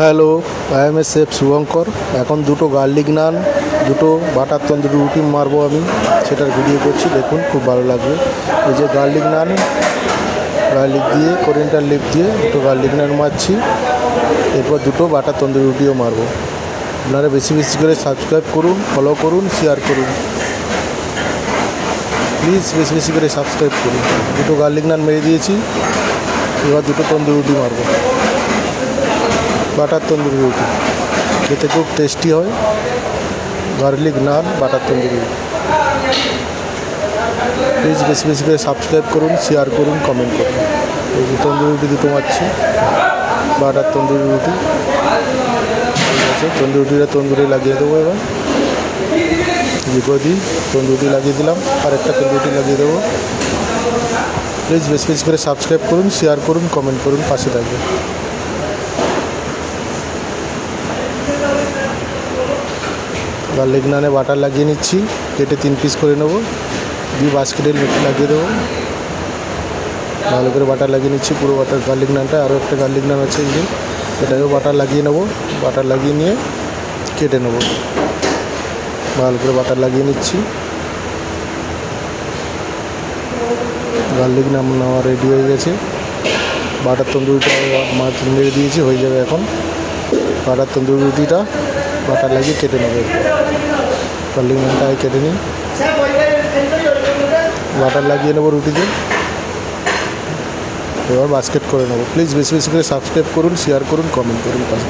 Hello, I M A chef Shubhankar. এখন দুটো garlic নান, দুটো বাটার তন্দুরি রুটি মারবো আমি, সেটার ভিডিও করছি, দেখুন খুব ভালো লাগবে। এই যে গার্লিক নান, গার্লিক দিয়ে কোরিয়েন্ডার লিফ দিয়ে দুটো গার্লিক নান মারছি, এরপর দুটো বাটার তন্দুরি রুটিও মারবো। আপনারা বেশি বেশি করে সাবস্ক্রাইব করুন, ফলো করুন, শেয়ার করুন, প্লিজ বেশি বেশি করে সাবস্ক্রাইব করুন। দুটো গার্লিক নান মেরে দিয়েছি, এবার দুটো তন্দুরি রুটি মারবো, বাটার তন্দুরি রুটি, খেতে খুব টেস্টি হয়। গার্লিক নান, বাটার তন্দুরি রুটি, প্লিজ বেশি বেশি করে সাবস্ক্রাইব করুন, শেয়ার করুন, কমেন্ট করুন। এই যে তন্দুরি রুটি দুটো মারছি, বাটার তন্দুরি রুটি, ঠিক আছে। তন্দুরি রুটিটা তন্দুরি লাগিয়ে দেবো, এবার দুটো দিই, তন্দুরি লাগিয়ে দিলাম, আর একটা তন্দুরি লাগিয়ে দেবো। প্লিজ বেশি বেশি করে সাবস্ক্রাইব করুন, শেয়ার করুন, কমেন্ট করুন, পাশে থাকবেন। গার্লিক নানে বাটার লাগিয়ে নিচ্ছি, কেটে 3 পিস করে নেবো, দিয়ে বাস্কেটে লাগিয়ে দেবো। ভালো করে বাটার লাগিয়ে নিচ্ছি পুরো বাটার গার্লিক নানটা। আরও একটা গার্লিক নান আছে, এই যে এটাকেও বাটার লাগিয়ে নেবো। বাটার লাগিয়ে নিয়ে কেটে নেবো, ভালো করে বাটার লাগিয়ে নিচ্ছি। গার্লিক নান নেওয়া রেডি হয়ে গেছে। বাটার তন্দুরিটা মাছ মেরে দিয়েছি, হয়ে যাবে এখন। বাটার তন্দুরি রুটিটা বাটার লাগিয়ে কেটে নেবে, গার্লিক নানটা কেটে নিই, বাটার লাগিয়ে নেবো রুটিতে, এবার বাস্কেট করে নেবো। প্লিজ বেশি বেশি করে সাবস্ক্রাইব করুন, শেয়ার করুন, কমেন্ট করুন পাশে।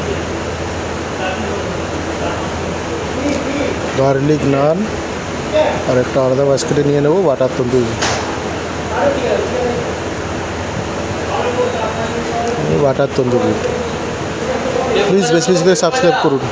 গার্লিক নান আর একটা আলাদা বাস্কেটে নিয়ে নেবো butter tandoori, butter tandoori. Please বেশি বেশি করে সাবস্ক্রাইব করুন।